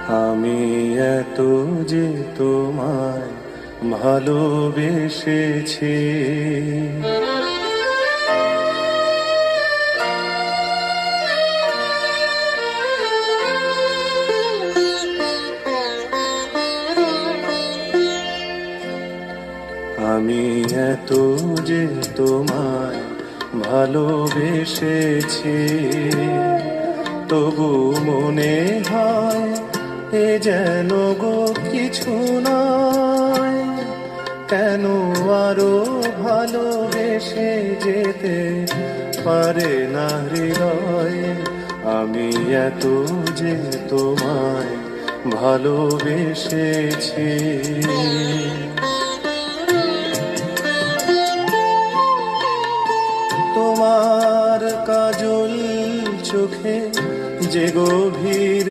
আমি এত যে তোমায় ভালোবেসেছি, আমি এত যে তোমায় ভালোবেসেছি, তবু মনে হয় এ যেন গো কিছু নয়। কেন আরো ভালোবেসে যেতে পারে না হৃদয়? আমি এত যে তোমায় ভালোবেসেছি। তোমার কাজল চোখে যে গভীর